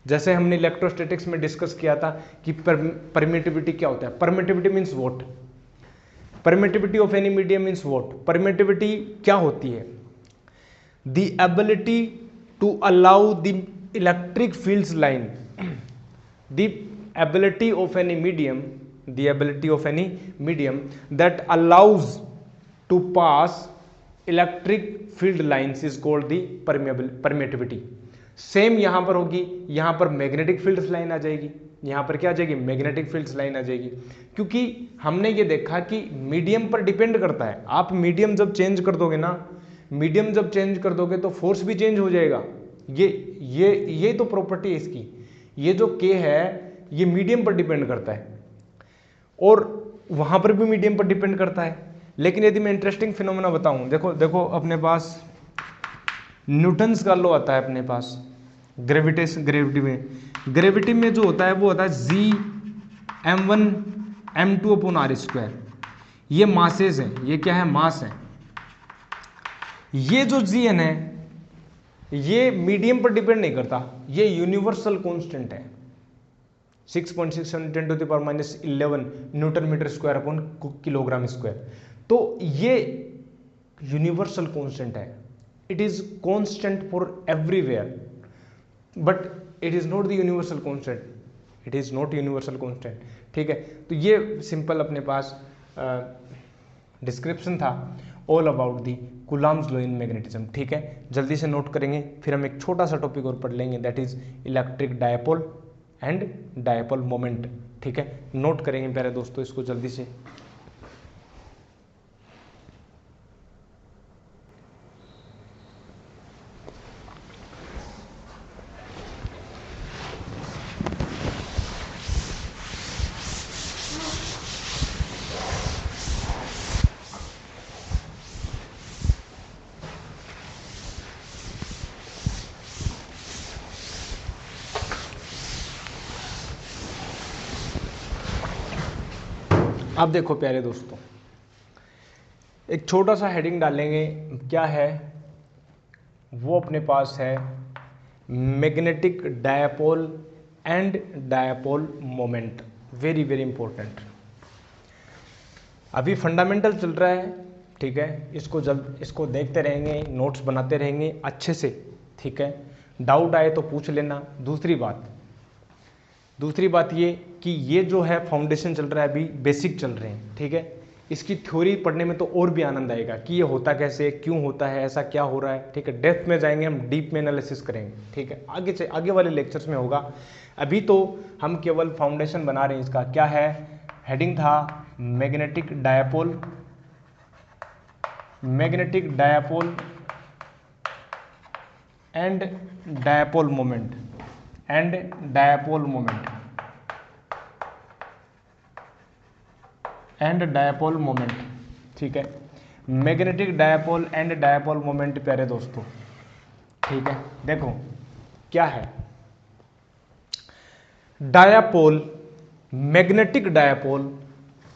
जैसे हमने इलेक्ट्रोस्टैटिक्स में डिस्कस किया था कि परमिटिविटी क्या होता है। Permittivity means what? Permittivity of any medium means what? Permittivity क्या होती है? The ability to allow the electric fields line, the ability of any medium, the ability of any medium that allows to pass electric field lines is called the permittivity. Same यहां पर होगी, यहां पर magnetic fields line आ जाएगी, यहां पर क्या आ जाएगी? मैग्नेटिक फील्ड्स लाइन आ जाएगी, क्योंकि हमने ये देखा कि मीडियम पर डिपेंड करता है। आप मीडियम जब चेंज कर दोगे ना, मीडियम जब चेंज कर दोगे तो फोर्स भी चेंज हो जाएगा। ये तो प्रॉपर्टी है इसकी। ये जो K है ये मीडियम पर डिपेंड करता है और वहां पर भी मीडियम पर डिपेंड करता है। लेकिन यदि मैं इंटरेस्टिंग फिनोमेना बताऊं, देखो अपने पास न्यूटन्स का लॉ आता है अपने पास ग्रेविटी में जो होता है वो होता है G(m1 m2/r²). ये मासेस हैं, ये क्या है? मास है। ये जो Gn है ये मीडियम पर डिपेंड नहीं करता, ये यूनिवर्सल कांस्टेंट है, 6.67 10⁻⁻11 newton metre square upon kilogram square. तो ये यूनिवर्सल कांस्टेंट है, it is constant for everywhere, but it is not the universal constant, it is not universal constant. ठीक है, तो ये सिंपल अपने पास डिस्क्रिप्शन था all about the Coulomb's law in magnetism. ठीक है, जल्दी से नोट करेंगे, फिर हम एक छोटा सा टॉपिक और पढ़ लेंगे, that is electric dipole and dipole moment. ठीक है, नोट करेंगे प्यारे दोस्तों इसको जल्दी से। अब देखो प्यारे दोस्तों, एक छोटा सा हेडिंग डालेंगे, क्या है वो अपने पास है magnetic dipole and dipole moment. Very very important, अभी फंडामेंटल चल रहा है। ठीक है, इसको देखते रहेंगे, नोट्स बनाते रहेंगे अच्छे से। ठीक है, डाउट आए तो पूछ लेना। दूसरी बात ये कि ये जो है फाउंडेशन चल रहा है, अभी बेसिक चल रहे हैं। ठीक है, इसकी थ्योरी पढ़ने में तो और भी आनंद आएगा कि ये होता कैसे, क्यों होता है, ऐसा क्या हो रहा है। ठीक है, डेप्थ में जाएंगे, हम डीप में एनालिसिस करेंगे। ठीक है, आगे वाले लेक्चर्स में होगा। अभी तो हम केवल फाउंडेशन बना रहे हैं इसका। क्या है, हेडिंग था magnetic dipole and dipole moment ठीक है, magnetic dipole and dipole moment प्यारे दोस्तों। ठीक है, देखो क्या है डायपोल, मैग्नेटिक डायपोल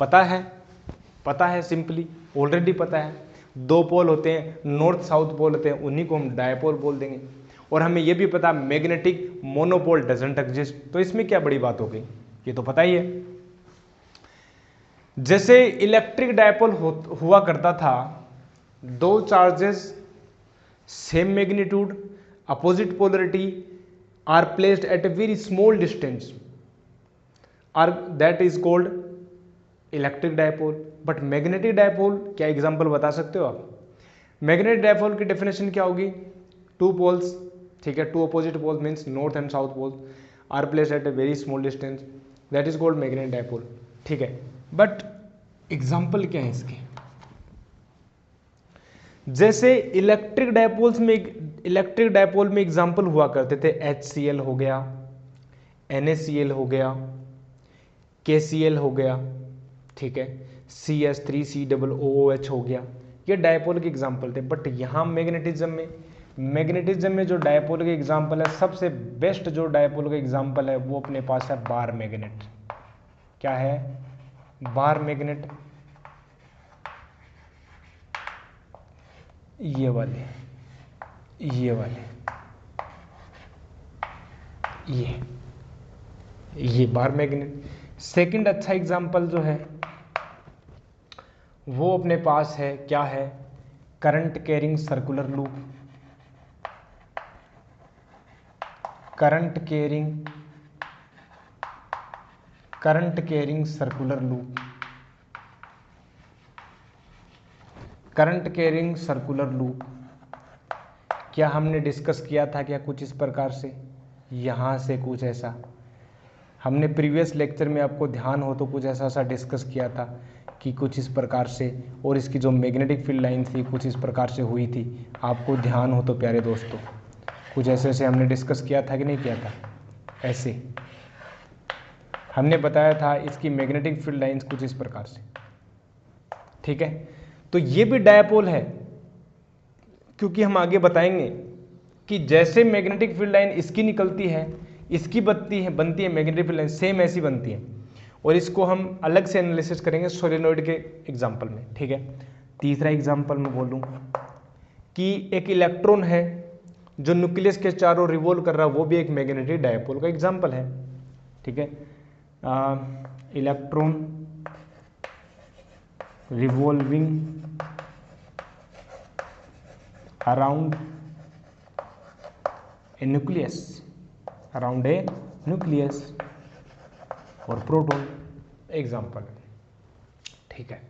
पता है सिंपली, ऑलरेडी पता है। दो पोल होते हैं, नॉर्थ साउथ पोल होते हैं, उन्हीं को हम डायपोल बोल देंगे। और हमें यह भी पता मैग्नेटिक मोनोपोल डजंट एग्जिस्ट। तो इसमें क्या बड़ी बात हो गई, ये तो पता ही है। जैसे इलेक्ट्रिक डायपोल हुआ करता था, दो charges same magnitude opposite polarity are placed at a very small distance r that is called electric dipole. But magnetic dipole क्या एग्जांपल बता सकते हो आप? मैग्नेटिक डायपोल की डेफिनेशन क्या होगी? टू पोल्स, ठीक है, two opposite poles means north and south poles are placed at a very small distance, that is called magnetic dipole. ठीक है, बट एग्जांपल क्या है इसके? जैसे इलेक्ट्रिक डायपोल में एग्जांपल हुआ करते थे HCl हो गया, NaCl हो गया, KCl हो गया, ठीक है, CS3COOH हो गया, ये डायपोल के एग्जांपल थे। बट यहाँ मैग्नेटिज्म में जो डायपोल के एग्जांपल है, सबसे बेस्ट जो डायपोल का एग्जांपल है वो अपने पास है बार मैग्नेट। क्या है? बार मैग्नेट, ये वाले ये बार मैग्नेट। सेकंड अच्छा एग्जांपल जो है वो अपने पास है, क्या है? Current carrying circular loop. Current carrying circular loop क्या हमने डिस्कस किया था क्या कुछ इस प्रकार से, यहाँ से कुछ ऐसा? हमने प्रीवियस लेक्चर में, आपको ध्यान हो तो, कुछ ऐसा डिस्कस किया था कि कुछ इस प्रकार से, और इसकी जो मैग्नेटिक फील्ड लाइन थी कुछ इस प्रकार से हुई थी। आपको ध्यान हो तो प्यारे दोस्तों, कुछ ऐसे हमने डिस्कस किया था कि नहीं किया था? ऐसे हमने बताया था इसकी मैग्नेटिक फील्ड लाइंस कुछ इस प्रकार से। ठीक है, तो ये भी डायपोल है, क्योंकि हम आगे बताएंगे कि जैसे मैग्नेटिक फील्ड लाइन इसकी निकलती है, इसकी बनती है मैग्नेटिक फील्ड लाइन सेम ऐसी बनती है। और इसको हम अलग से एनालिसिस करेंगे सोलेनोइड के एग्जांपल में। ठीक है, तीसरा एग्जांपल मैं बोलूं कि एक इलेक्ट्रॉन है जो न्यूक्लियस के चारों रिवॉल्व कर रहा है, वो भी एक मैग्नेटिक डायपोल का एग्जांपल है। ठीक है, electron revolving around a nucleus, और प्रोटॉन एग्जाम्पल। ठीक है,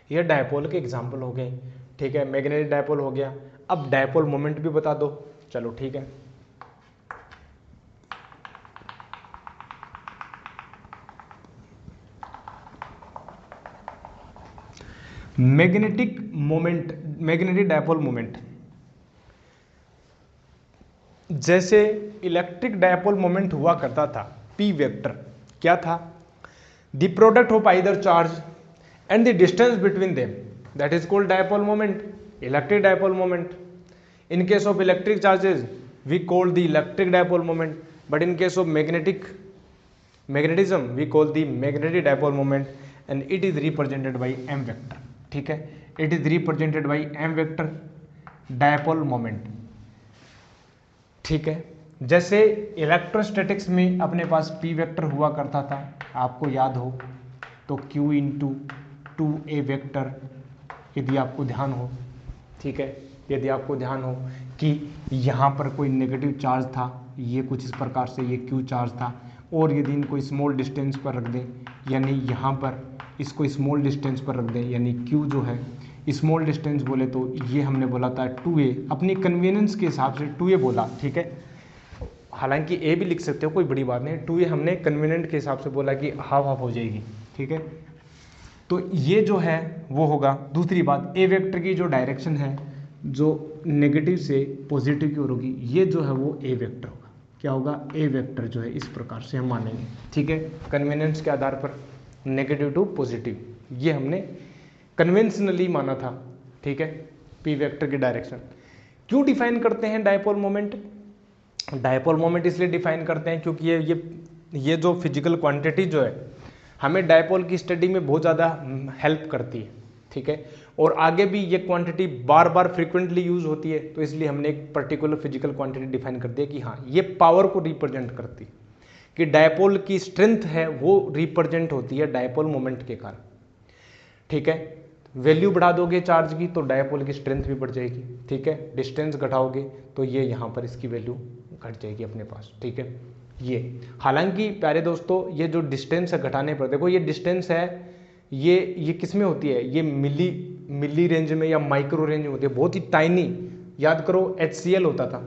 ये डायपोल के एग्जाम्पल हो गए। ठीक है, मैग्नेटिक डायपोल हो गया। अब डायपोल मोमेंट भी बता दो, चलो ठीक है। Magnetic moment, magnetic dipole moment, जैसे इलेक्ट्रिक डायपोल मोमेंट हुआ करता था पी वेक्टर, क्या था? The product of either charge and the distance between them, that is called dipole moment, electric dipole moment. In case of electric charges we call the electric dipole moment, but in case of magnetism we call the magnetic dipole moment and it is represented by M vector, ठीक है, it is represented by M vector dipole moment, ठीक है। जैसे electrostatics में अपने पास P vector हुआ करता था, आपको याद हो तो Q इंटू 2a वेक्टर, यदि आपको ध्यान हो, ठीक है, यदि आपको ध्यान हो कि यहाँ पर कोई नेगेटिव चार्ज था, ये कुछ इस प्रकार से ये Q चार्ज था, और यदि इनको स्मॉल डिस्टेंस पर रख दें, यानी यहाँ पर इसको स्मॉल डिस्टेंस पर रख दें, यानी Q जो है स्मॉल डिस्टेंस बोले तो ये हमने बोला था 2a, अपनी कन्वीनियंस के हिसाब से 2a बोला, ठीक है, हालांकि a भी लिख सकते हो, कोई बड़ी बात नहीं, 2a हमने कन्वीनियंट के हिसाब से बोला कि हाफ हाफ हो जाएगी, ठीक है। तो ये जो है वो होगा। दूसरी बात, a वेक्टर की जो डायरेक्शन है जो नेगेटिव से पॉजिटिव की ओर होगी, ये जो है वो a वेक्टर होगा, क्या होगा? a वेक्टर जो है इस प्रकार से हम मानेंगे, ठीक है, कन्वीनियंस के आधार पर नेगेटिव टू पॉजिटिव, ये हमने कन्वेंशनली माना था, ठीक है, पी वेक्टर की डायरेक्शन। क्यों डिफाइन करते हैं डायपोल मोमेंट? डायपोल मोमेंट इसलिए डिफाइन करते हैं क्योंकि ये जो फिजिकल क्वांटिटी जो है हमें डायपोल की स्टडी में बहुत ज़्यादा हेल्प करती है, ठीक है, और आगे भी ये क्वांटिटी बार बार फ्रीक्वेंटली यूज होती है, तो इसलिए हमने एक पर्टिकुलर फिजिकल क्वांटिटी डिफाइन कर दिया कि हाँ ये पावर को रिप्रेजेंट करती है, कि डायपोल की स्ट्रेंथ है वो रिप्रेजेंट होती है डायपोल मोमेंट के कारण, ठीक है। वैल्यू बढ़ा दोगे चार्ज की तो डायपोल की स्ट्रेंथ भी बढ़ जाएगी, ठीक है, डिस्टेंस घटाओगे तो ये यहाँ पर इसकी वैल्यू घट जाएगी अपने पास, ठीक है। ये हालांकि प्यारे दोस्तों ये जो डिस्टेंस है घटाने पर, देखो ये डिस्टेंस है ये किस में होती है? ये मिली रेंज में या माइक्रो रेंज में होती है, बहुत ही टाइनी। याद करो HCl होता था,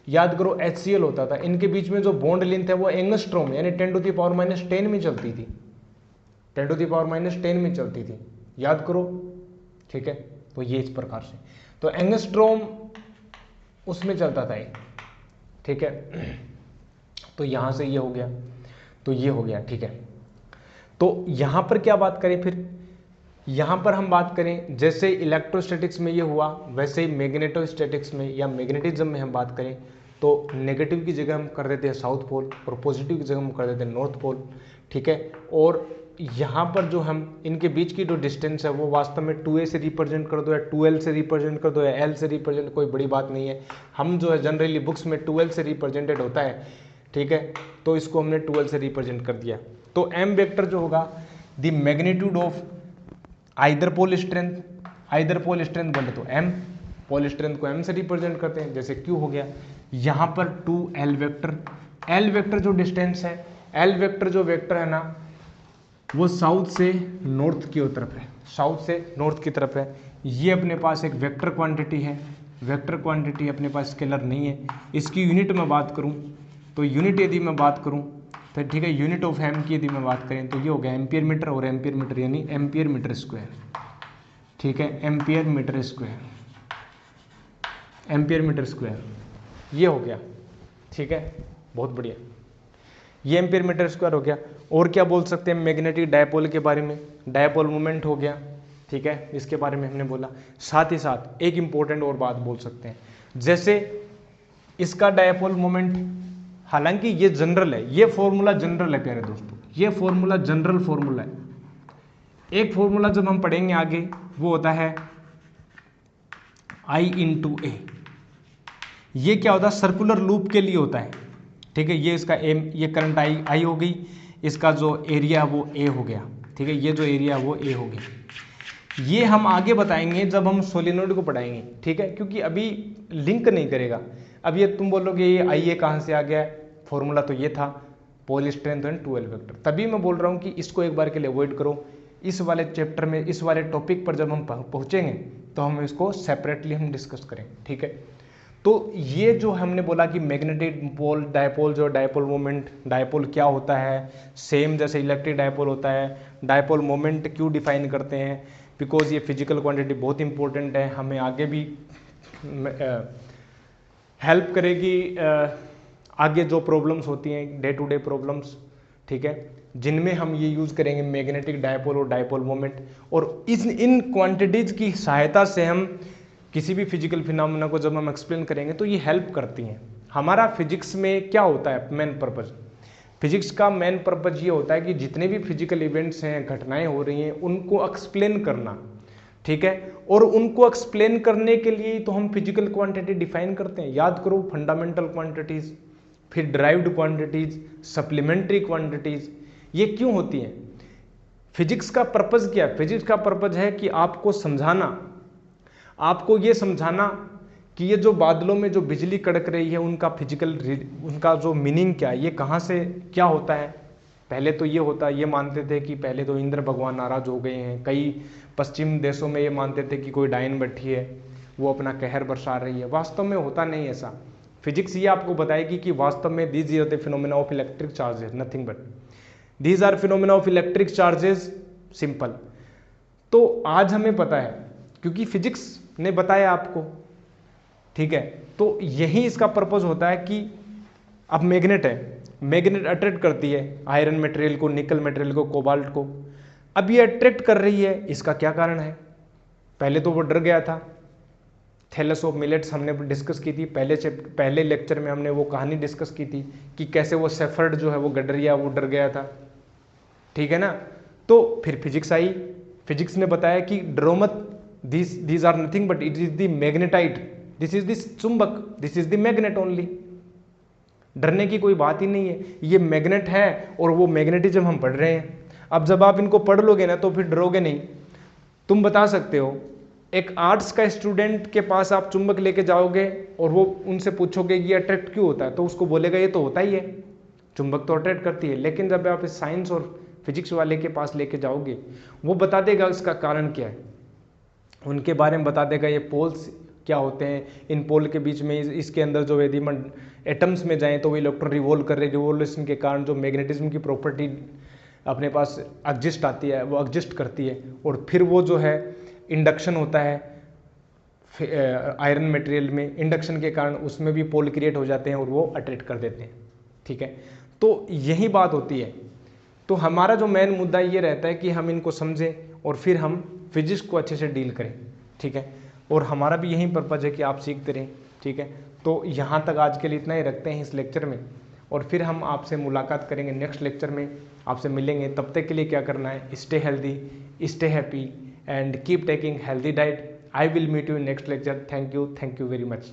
याद करो HCl होता था, इनके बीच में जो बॉन्ड लेंथ है वो एंगस्ट्रॉम यानी 10⁻⁻10 में चलती थी, 10⁻⁻10 में चलती थी, याद करो, ठीक है। तो ये इस प्रकार से, तो एंगस्ट्रॉम उसमें चलता था ये, ठीक है। तो यहां से ये हो गया, तो ये हो गया, ठीक है। तो यहां पर क्या बात करें फिर? यहां पर हम बात करें जैसे इलेक्ट्रोस्टैटिक्स में ये हुआ, वैसे ही मैग्नेटोस्टैटिक्स में या मैग्नेटिज्म में हम बात करें तो नेगेटिव की जगह हम कर देते हैं साउथ पोल और पॉजिटिव की जगह हम कर देते हैं नॉर्थ पोल, ठीक है। और यहाँ पर जो हम इनके बीच की जो डिस्टेंस है वो वास्तव में 2a से रिप्रेजेंट कर दो या 2l से रिप्रेजेंट कर दो या l से रिप्रेजेंट, कोई बड़ी बात नहीं है। हम जो है जनरली बुक्स में 2l से रिप्रेजेंटेड होता है, ठीक है, तो इसको हमने 2l से रिप्रेजेंट कर दिया। तो m वेक्टर जो होगा the magnitude of either pole strength, either pole strength बोले तो m, पोल स्ट्रेंथ को m से रिप्रेजेंट करते हैं, जैसे q हो गया। यहाँ पर 2l वेक्टर, l वेक्टर जो डिस्टेंस है, l वेक्टर जो वेक्टर है ना वो साउथ से नॉर्थ की तरफ है, साउथ से नॉर्थ की तरफ है। ये अपने पास एक वेक्टर क्वांटिटी है, वेक्टर क्वांटिटी अपने पास स्केलर नहीं है। इसकी यूनिट में बात करूं तो यूनिट यदि मैं बात करूं तो ठीक है, यूनिट ऑफ एम की यदि मैं बात करें तो ये हो गया एम्पियर मीटर, और एम्पियर मीटर यानी एम्पियर मीटर स्क्वायर, ठीक है, ampere metre square, ampere metre square ये हो गया, ठीक है, बहुत बढ़िया, ये एम्पियर मीटर स्क्वायर हो गया। और क्या बोल सकते हैं मैग्नेटिक डायपोल के बारे में? डायपोल मोमेंट हो गया, ठीक है, इसके बारे में हमने बोला। साथ ही साथ एक इंपॉर्टेंट और बात बोल सकते हैं, जैसे इसका डायपोल मोमेंट, हालांकि ये जनरल है, ये फॉर्मूला जनरल है प्यारे दोस्तों, ये फॉर्मूला जनरल फॉर्मूला है। एक फॉर्मूला जब हम पढ़ेंगे आगे वो होता है I इंटू ए, ये क्या होता है? सर्कुलर लूप के लिए होता है, ठीक है। ये इसका एम, ये करंट आई हो गई, इसका जो एरिया वो ए हो गया, ठीक है, ये जो एरिया वो ए हो गया। ये हम आगे बताएंगे जब हम सोलिनोइड को पढ़ाएंगे, ठीक है, क्योंकि अभी लिंक नहीं करेगा। अब ये तुम बोलोगे ये आई ए कहाँ से आ गया? फॉर्मूला तो ये था, pole strength and 2l vector. तभी मैं बोल रहा हूँ कि इसको एक बार के लिए अवॉइड करो। इस वाले चैप्टर में, इस वाले टॉपिक पर जब हम पहुँचेंगे तो हम इसको सेपरेटली हम डिस्कस करेंगे, ठीक है। तो ये जो हमने बोला कि मैग्नेटिक पोल डायपोल, जो डायपोल मोमेंट, डायपोल क्या होता है, सेम जैसे इलेक्ट्रिक डायपोल होता है। डायपोल मोमेंट क्यों डिफाइन करते हैं, बिकॉज ये फिजिकल क्वांटिटी बहुत इंपॉर्टेंट है, हमें आगे भी हेल्प करेगी, आगे जो प्रॉब्लम्स होती हैं डे टू डे प्रॉब्लम्स, ठीक है, जिनमें हम ये यूज़ करेंगे मैग्नेटिक डायपोल और डायपोल मोमेंट। और इन क्वांटिटीज़ की सहायता से हम किसी भी फिजिकल फिनोमेना को जब हम एक्सप्लेन करेंगे तो ये हेल्प करती हैं। हमारा फिजिक्स में क्या होता है मेन पर्पज़, फिजिक्स का मेन पर्पज़ ये होता है कि जितने भी फिजिकल इवेंट्स हैं, घटनाएं हो रही हैं, उनको एक्सप्लेन करना, ठीक है। और उनको एक्सप्लेन करने के लिए तो हम फिजिकल क्वांटिटी डिफाइन करते हैं। याद करो, फंडामेंटल क्वांटिटीज़, फिर ड्राइव्ड क्वांटिटीज़, सप्लीमेंट्री क्वांटिटीज़, ये क्यों होती हैं? फिजिक्स का पर्पज़ क्या है? फिजिक्स का पर्पज़ है कि आपको समझाना, आपको ये समझाना कि ये जो बादलों में जो बिजली कड़क रही है उनका फिजिकल, उनका जो मीनिंग क्या है, ये कहाँ से क्या होता है। पहले तो ये होता, ये मानते थे कि पहले तो इंद्र भगवान नाराज हो गए हैं। कई पश्चिम देशों में ये मानते थे कि कोई डायन बैठी है, वो अपना कहर बरसा रही है। वास्तव में होता नहीं ऐसा। फिजिक्स ये आपको बताएगी कि वास्तव में these are the phenomena of electric charges, nothing but these are phenomena of electric charges, simple. तो आज हमें पता है क्योंकि फिजिक्स ने बताया आपको, ठीक है। तो यही इसका पर्पज होता है कि अब मैग्नेट है, मैग्नेट अट्रैक्ट करती है आयरन मटेरियल को, निकल मटेरियल को, कोबाल्ट को। अब ये अट्रैक्ट कर रही है, इसका क्या कारण है? पहले तो वो डर गया था। थैलस ऑफ मिलेट्स हमने डिस्कस की थी, पहले लेक्चर में हमने वो कहानी डिस्कस की थी कि कैसे वो सेफर्ड जो है वो गडरिया, वो डर गया था, ठीक है ना। तो फिर फिजिक्स आई, फिजिक्स ने बताया कि डरो मत, these are nothing but it is the magnetite, this is the चुंबक, this is the magnet only। डरने की कोई बात ही नहीं है, ये मैग्नेट है और वो मैग्नेटिज्म हम पढ़ रहे हैं। अब जब आप इनको पढ़ लोगे ना तो फिर डरोगे नहीं। तुम बता सकते हो, एक आर्ट्स का स्टूडेंट के पास आप चुंबक लेके जाओगे और वो उनसे पूछोगे ये अट्रैक्ट क्यों होता है, तो उसको बोलेगा ये तो होता ही है, चुंबक तो अट्रैक्ट करती है। लेकिन जब आप इस साइंस और फिजिक्स वाले के पास लेके जाओगे, वो बता देगा इसका कारण क्या है, उनके बारे में बता देगा ये पोल्स क्या होते हैं, इन पोल के बीच में इसके अंदर जो यदि हम एटम्स में जाएं तो वो इलेक्ट्रॉन रिवॉल्व कर रहे हैं, रिवोल्यूशन के कारण जो मैग्नेटिज्म की प्रॉपर्टी अपने पास एग्जिस्ट आती है, वो एग्जिस्ट करती है। और फिर वो जो है इंडक्शन होता है आयरन मटेरियल में, इंडक्शन के कारण उसमें भी पोल क्रिएट हो जाते हैं और वो अट्रैक्ट कर देते हैं, ठीक है। तो यही बात होती है। तो हमारा जो मेन मुद्दा ये रहता है कि हम इनको समझें और फिर हम फिजिक्स को अच्छे से डील करें, ठीक है। और हमारा भी यही पर्पज़ है कि आप सीखते रहें, ठीक है। तो यहाँ तक आज के लिए इतना ही रखते हैं इस लेक्चर में, और फिर हम आपसे मुलाकात करेंगे नेक्स्ट लेक्चर में, आपसे मिलेंगे। तब तक के लिए क्या करना है, stay healthy, stay happy and keep taking healthy diet. I will meet you in next lecture. Thank you very much.